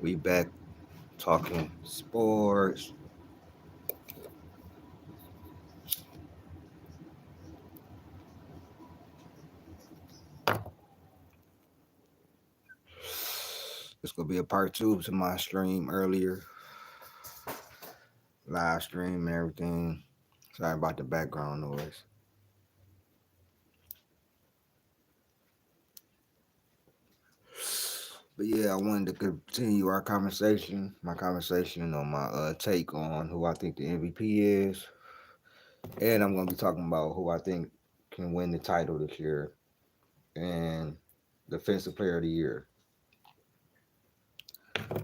We back talking sports. It's gonna be a part two to my stream earlier, live stream and everything. Sorry about the background noise. But yeah, I wanted to continue our conversation, my conversation on my take on who I think the MVP is, and I'm gonna be talking about who I think can win the title this year and Defensive Player of the Year.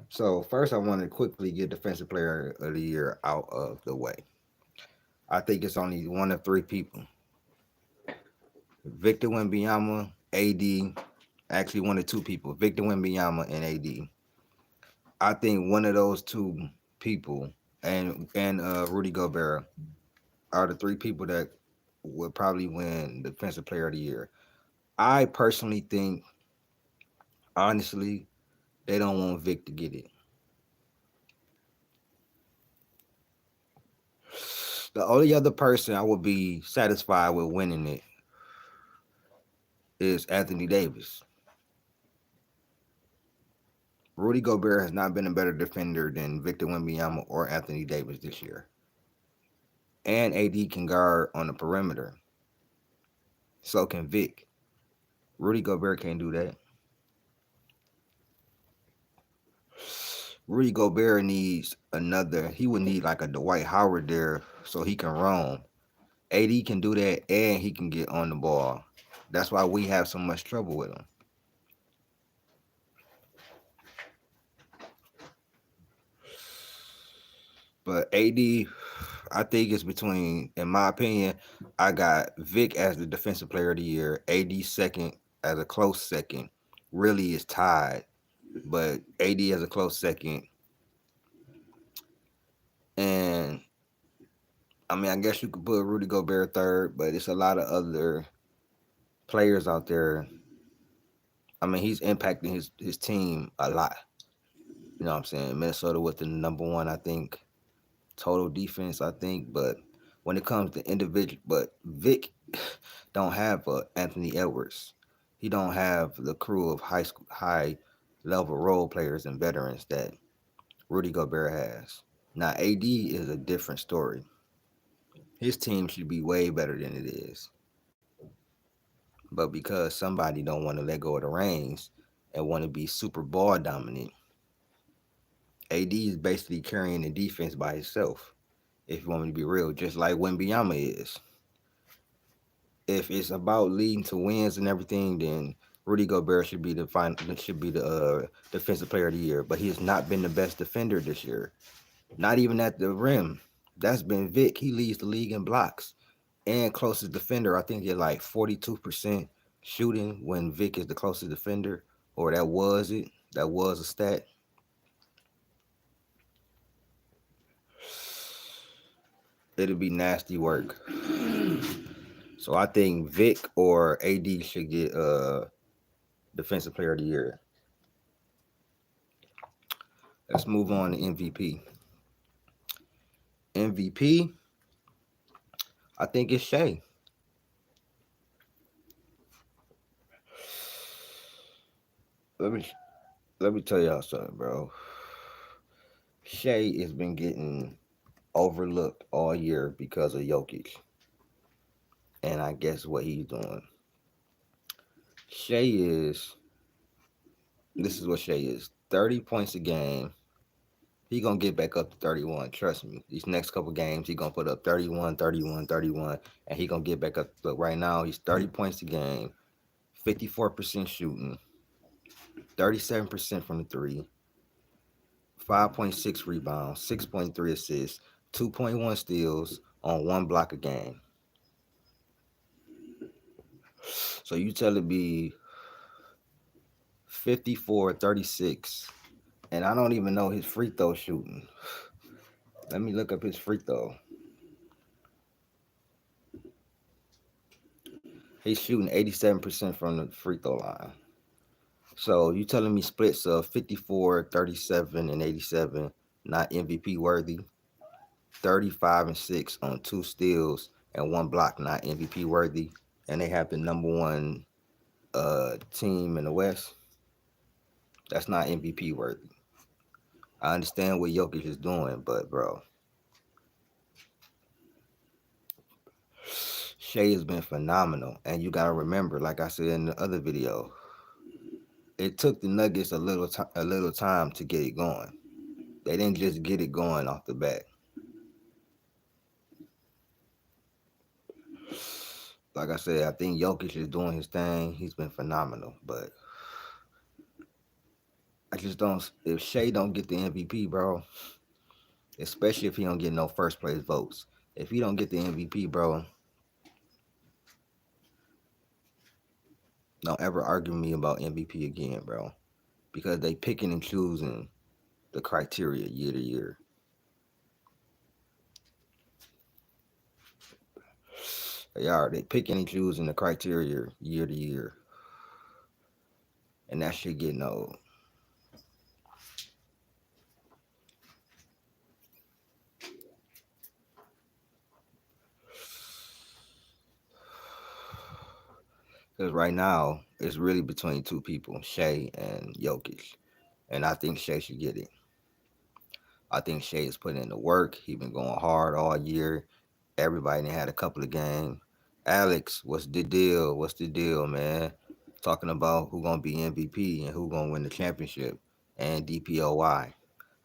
So first, I want to quickly get Defensive Player of the Year out of the way. I think it's only one of three people: Victor Wembanyama, AD. Actually, one of two people: Victor Wembanyama and AD. I think one of those two people and Rudy Gobert are the three people that would probably win Defensive Player of the Year. I personally think, honestly, they don't want Vic to get it. The only other person I would be satisfied with winning it is Anthony Davis. Rudy Gobert has not been a better defender than Victor Wembanyama or Anthony Davis this year. And AD can guard on the perimeter. So can Vic. Rudy Gobert can't do that. Rudy Gobert needs another. He would need like a Dwight Howard there so he can roam. AD can do that and he can get on the ball. That's why we have so much trouble with him. But AD, I think it's between, in my opinion, I got Vic as the Defensive Player of the Year, AD second as a close second. Really is tied, but AD as a close second. And I mean, I guess you could put Rudy Gobert third, but it's a lot of other players out there. I mean, he's impacting his team a lot. You know what I'm saying? Minnesota with the number one, I think, total defense, I think. But when it comes to individual, but Vic don't have Anthony Edwards. He don't have the crew of high level role players and veterans that Rudy Gobert has. Now AD is a different story. His team should be way better than it is. But because somebody don't want to let go of the reins and want to be super ball dominant, AD is basically carrying the defense by himself. If you want me to be real, just like Wembanyama is. If it's about leading to wins and everything, then Rudy Gobert should be the defensive player of the year. But he has not been the best defender this year. Not even at the rim. That's been Vic. He leads the league in blocks and closest defender. I think at like 42% shooting when Vic is the closest defender, or that was it. That was a stat. It'll be nasty work. So I think Vic or AD should get defensive player of the year. Let's move on to MVP. MVP, I think it's Shea. Let me let me tell y'all something, bro. Shea has been getting overlooked all year because of Jokic. And I guess what he's doing. Shea is this is what Shea is. 30 points a game. He gonna get back up to 31. Trust me. These next couple games, he gonna put up 31, 31, 31, and he gonna get back up. Look, right now he's 30 points a game, 54% shooting, 37% from the three, 5.6 rebounds, 6.3 assists, 2.1 steals on one block a game. So you tell it be 54, 36, and I don't even know his free throw shooting. Let me look up his free throw. He's shooting 87% from the free throw line. So you telling me splits of 54, 37, and 87 not MVP worthy? 35 and 6 on 2 steals and 1 block not MVP worthy, and they have the number one team in the West. That's not MVP worthy. I understand what Jokic is doing, but bro, Shea has been phenomenal, and you gotta remember, like I said in the other video, it took the Nuggets a little time to get it going. They didn't just get it going off the bat. Like I said, I think Jokic is doing his thing. He's been phenomenal, but I just don't. If Shea don't get the MVP, bro, especially if he don't get no first place votes, if he don't get the MVP, bro, don't ever argue with me about MVP again, bro, because they picking and choosing the criteria year to year. They are. They picking and choosing the criteria year to year, and that shit getting old. Because right now it's really between two people, Shea and Jokic, and I think Shea should get it. I think Shea is putting in the work. He been going hard all year. Everybody done had a couple of games. Alex, what's the deal? What's the deal, man? Talking about who gonna be MVP and who gonna win the championship and DPOY.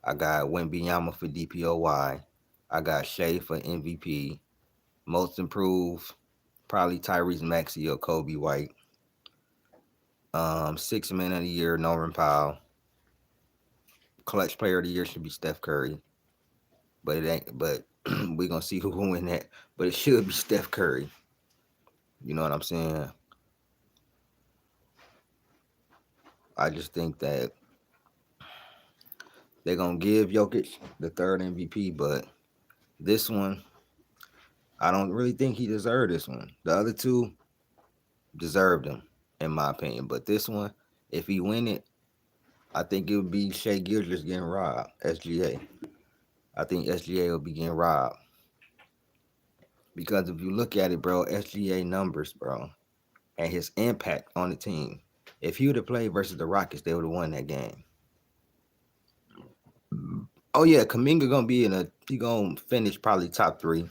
I got Wembyama for DPOY. I got Shea for MVP. Most improved, probably Tyrese Maxey or Kobe White. 6 man of the year, Norman Powell. Clutch player of the year should be Steph Curry. But it ain't. But we gonna see who will win that. But it should be Steph Curry. You know what I'm saying? I just think that they're gonna give Jokic the third MVP, but this one, I don't really think he deserved this one. The other two deserved him, in my opinion. But this one, if he win it, I think it would be Shea Gilgeous getting robbed. SGA. I think SGA will be getting robbed. Because if you look at it, bro, SGA numbers, bro, and his impact on the team. If he would have played versus the Rockets, they would have won that game. Oh yeah, Kaminga gonna be he gonna finish probably top 3,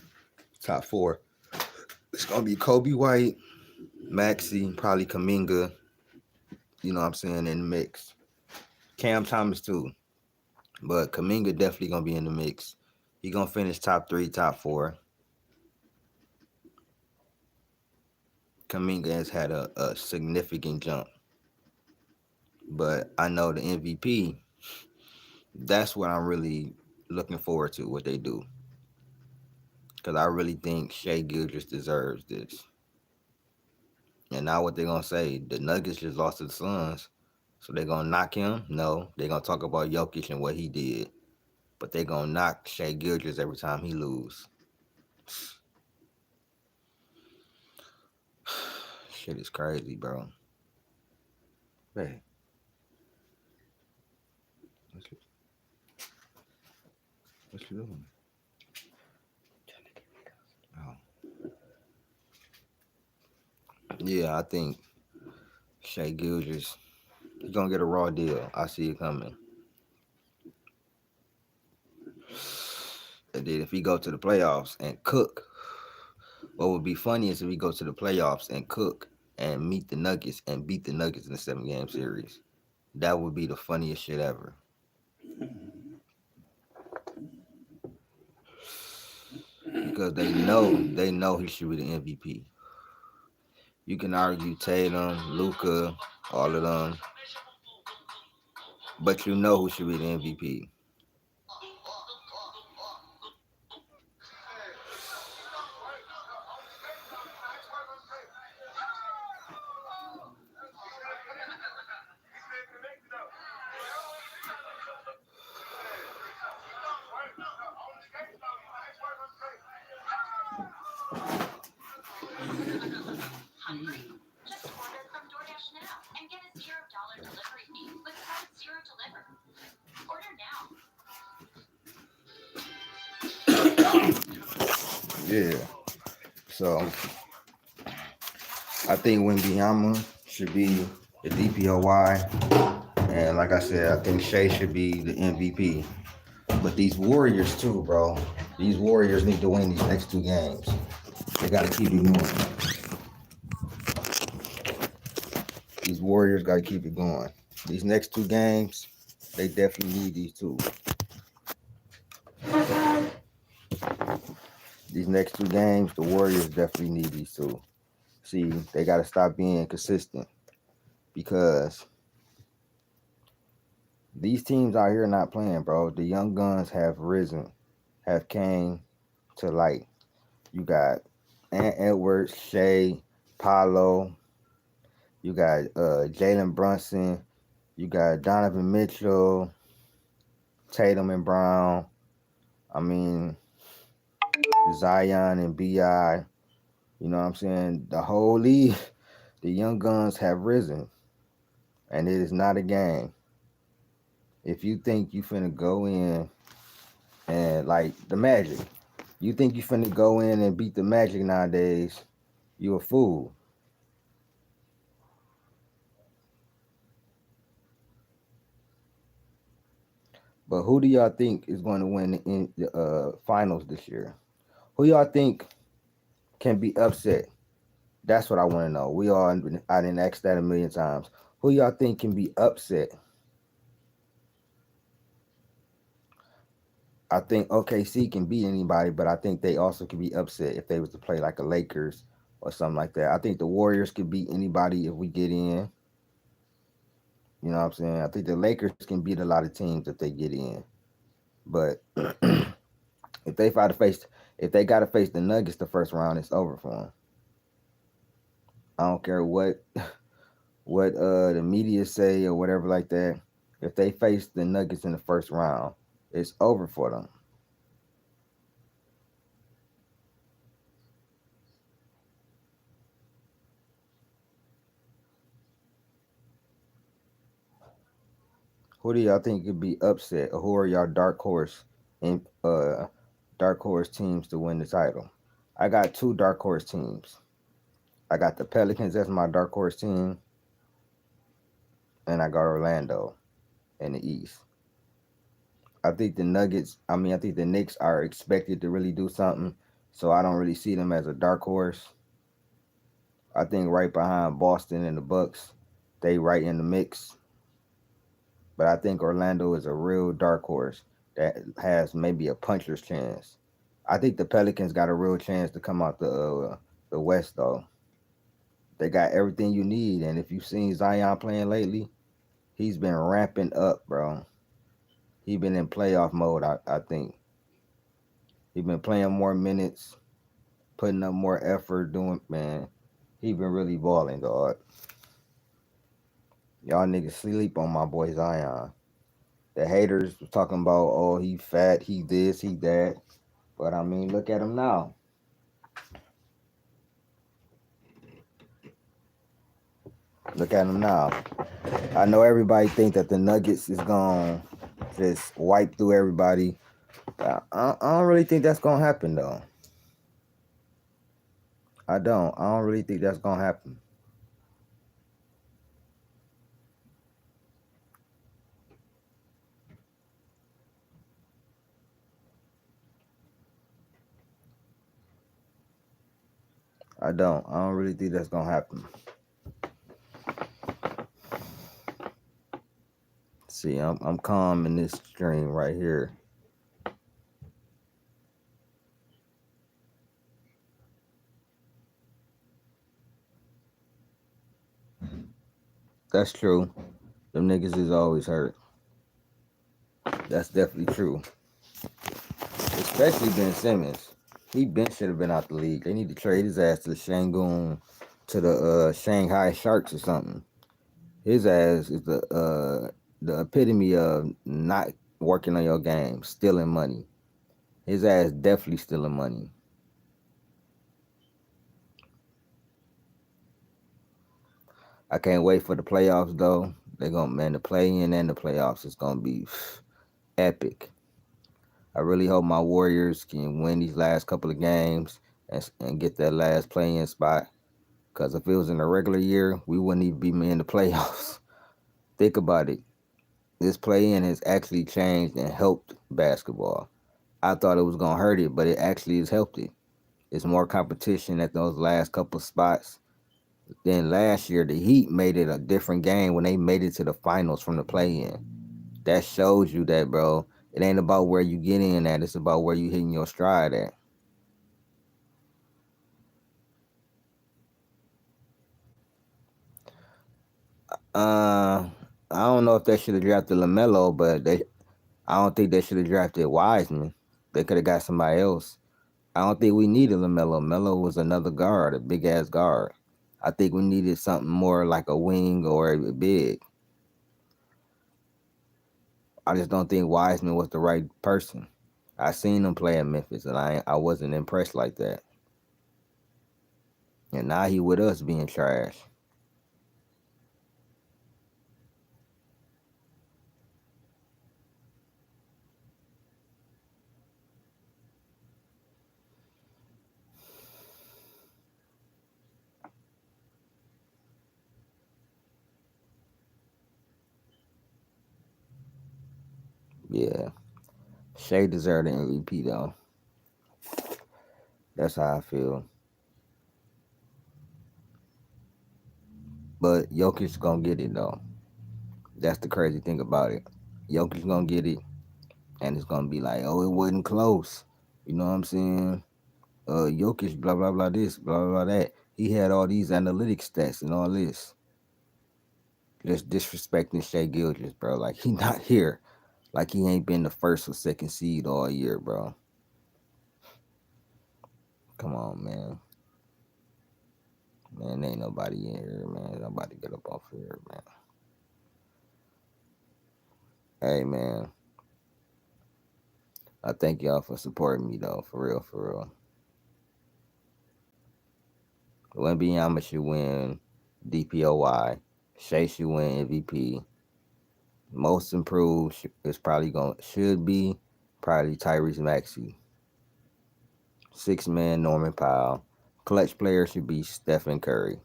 top 4. It's gonna be Kobe White, Maxey, probably Kaminga, you know what I'm saying, in the mix. Cam Thomas too. But Kaminga definitely gonna be in the mix. He gonna finish top 3, top 4. Kaminga has had a significant jump. But I know the MVP, that's what I'm really looking forward to, what they do. Because I really think Shea Gilgeous deserves this. And now what they going to say, the Nuggets just lost to the Suns, so they going to knock him? No, they going to talk about Jokic and what he did. But they going to knock Shea Gilgeous every time he lose. Shit is crazy, bro. Hey, what you doing? Oh. Yeah, I think Shea Gilgeous, he's going to get a raw deal. I see it coming. And then if he go to the playoffs and cook, what would be funny is if we go to the playoffs and cook and meet the Nuggets and beat the Nuggets in the 7-game series. That would be the funniest shit ever. Because they know he should be the MVP. You can argue Tatum, Luka, all of them, but you know who should be the MVP. Yeah. So I think Wimbyama should be the DPOY, and like I said, I think Shea should be the MVP. But these Warriors too, bro. These Warriors need to win these next two games. They got to keep it going. These Warriors got to keep it going. These next two games, they definitely need these two. These next two games, the Warriors definitely need these two. See, they got to stop being consistent because these teams out here not playing, bro. The young guns have risen, have came to light. You got Ant Edwards, Shea, Paolo. You got Jalen Brunson. You got Donovan Mitchell, Tatum and Brown. I mean, Zion and Bi. You know what I'm saying? The whole league, the young guns have risen, and it is not a game. If you think you finna go in and like the Magic, you think you finna go in and beat the Magic nowadays, you a fool. But who do y'all think is going to win in the finals this year? Who y'all think can be upset? That's what I want to know. I didn't ask that a million times. Who y'all think can be upset? I think OKC can beat anybody, but I think they also can be upset if they was to play like a Lakers or something like that. I think the Warriors could beat anybody if we get in. You know what I'm saying? I think the Lakers can beat a lot of teams if they get in. But if they fight to face, if they got to face the Nuggets the first round, it's over for them. I don't care what the media say or whatever like that. If they face the Nuggets in the first round, it's over for them. Who do y'all think could be upset, or who are y'all dark horse teams to win the title? I got two dark horse teams. I got the Pelicans as my dark horse team, and I got Orlando in the East. I think the Nuggets. I think the Knicks are expected to really do something, so I don't really see them as a dark horse. I think right behind Boston and the Bucks, they right in the mix. But I think Orlando is a real dark horse that has maybe a puncher's chance. I think the Pelicans got a real chance to come out the West though. They got everything you need, and if you've seen Zion playing lately, he's been ramping up, bro. He been in playoff mode. I think he been playing more minutes, putting up more effort, doing man. He been really balling, dog. Y'all niggas sleep on my boy Zion. The haters was talking about, oh, he fat, he this, he that. But I mean, look at him now. Look at him now. I know everybody think that the Nuggets is gonna just wipe through everybody. I don't really think that's gonna happen though. I don't. I don't really think that's gonna happen. I don't. I don't really think that's gonna happen. See, I'm calm in this stream right here. That's true. Them niggas is always hurt. That's definitely true. Especially Ben Simmons. He been should have been out the league. They need to trade his ass to the Shangoon, to the Shanghai Sharks or something. His ass is the epitome of not working on your game, stealing money. His ass definitely stealing money. I can't wait for the playoffs though. They're gonna man the play in and the playoffs is gonna be epic. I really hope my Warriors can win these last couple of games and get that last play-in spot. Because if it was in a regular year, we wouldn't even be in the playoffs. Think about it. This play-in has actually changed and helped basketball. I thought it was gonna hurt it, but it actually has helped it. It's more competition at those last couple spots. Then last year, the Heat made it a different game when they made it to the finals from the play-in. That shows you that, bro. It ain't about where you get in at. It's about where you hitting your stride at. Uh, I don't know if they should have drafted Lamelo, but I don't think they should have drafted Wiseman. They could have got somebody else. I don't think we needed Lamelo. Melo was another guard, a big ass guard. I think we needed something more like a wing or a big. I just don't think Wiseman was the right person. I seen him play in Memphis, and I wasn't impressed like that. And now he with us being trash. Yeah, Shea deserved the MVP though. That's how I feel. But Jokic gonna get it though. That's the crazy thing about it. Jokic gonna get it, and it's gonna be like, oh, it wasn't close. You know what I'm saying? Jokic, blah blah blah, this, blah blah blah that. He had all these analytics stats and all this. Just disrespecting Shea Gilgis, bro. Like he not here. Like he ain't been the first or second seed all year, bro. Come on, man. Man, ain't nobody in here, man. Nobody get up off here, man. Hey, man. I thank y'all for supporting me, though. For real, for real. Wembyama should win DPOY. Shea should win MVP. Most improved is probably should be probably Tyrese Maxey. Six man Norman Powell. Clutch player should be Stephen Curry.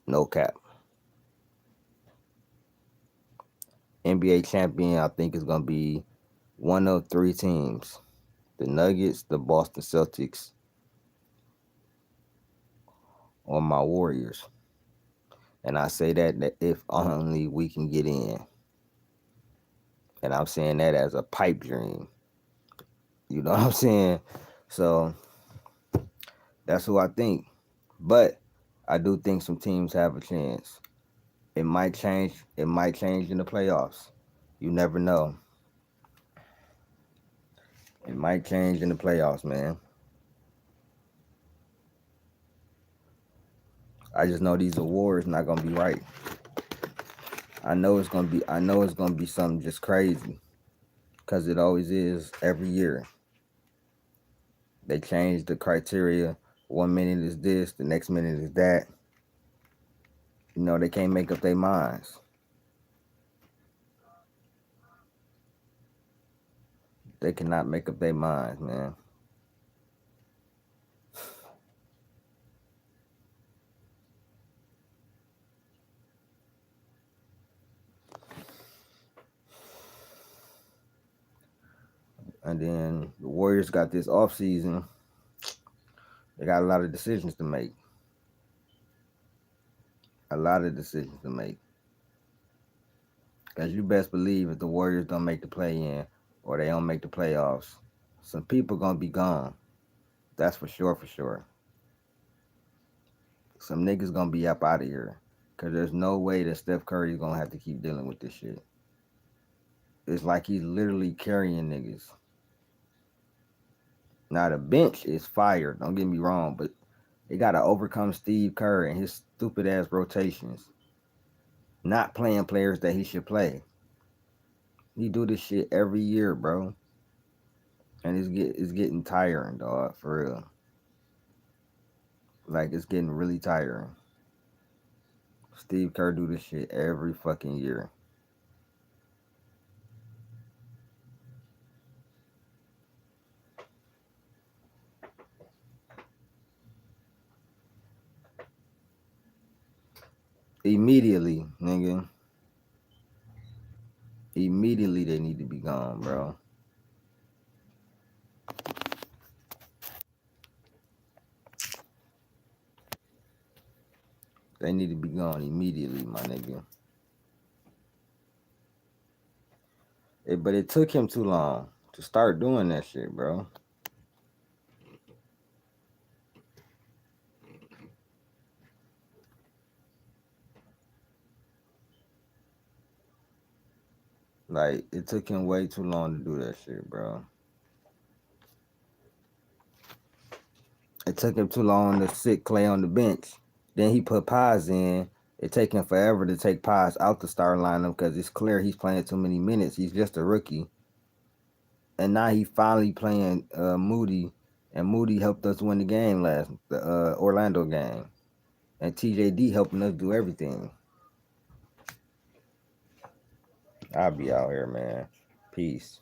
No cap. NBA champion I think is gonna be one of three teams: the Nuggets, the Boston Celtics, or my Warriors. And I say that if only we can get in. And I'm saying that as a pipe dream. You know what I'm saying? So that's who I think. But I do think some teams have a chance. It might change. It might change in the playoffs. You never know. It might change in the playoffs, man. I just know these awards not gonna be right. I know it's gonna be. I know it's gonna be something just crazy, cause it always is every year. They change the criteria. 1 minute is this, the next minute is that. You know they can't make up their minds. They cannot make up their minds, man. And then the Warriors got this off season. They got a lot of decisions to make. A lot of decisions to make. Cause you best believe if the Warriors don't make the play in or they don't make the playoffs, some people gonna be gone. That's for sure, for sure. Some niggas gonna be up out of here. Cause there's no way that Steph Curry's gonna have to keep dealing with this shit. It's like he's literally carrying niggas. Now the bench is fire. Don't get me wrong, but they gotta overcome Steve Kerr and his stupid ass rotations. Not playing players that he should play. He do this shit every year, bro. And it's getting tiring, dog, for real. Like it's getting really tiring. Steve Kerr do this shit every fucking year. Immediately, nigga. Immediately they need to be gone, bro. They need to be gone immediately, my nigga. But it took him too long to start doing that shit, bro. Like, it took him way too long to do that shit, bro. It took him too long to sit Clay on the bench. Then he put Pies in. It take him forever to take Pies out the starting lineup because it's clear he's playing too many minutes. He's just a rookie. And now he finally playing Moody. And Moody helped us win the game the Orlando game. And TJD helping us do everything. I'll be out here, man. Peace.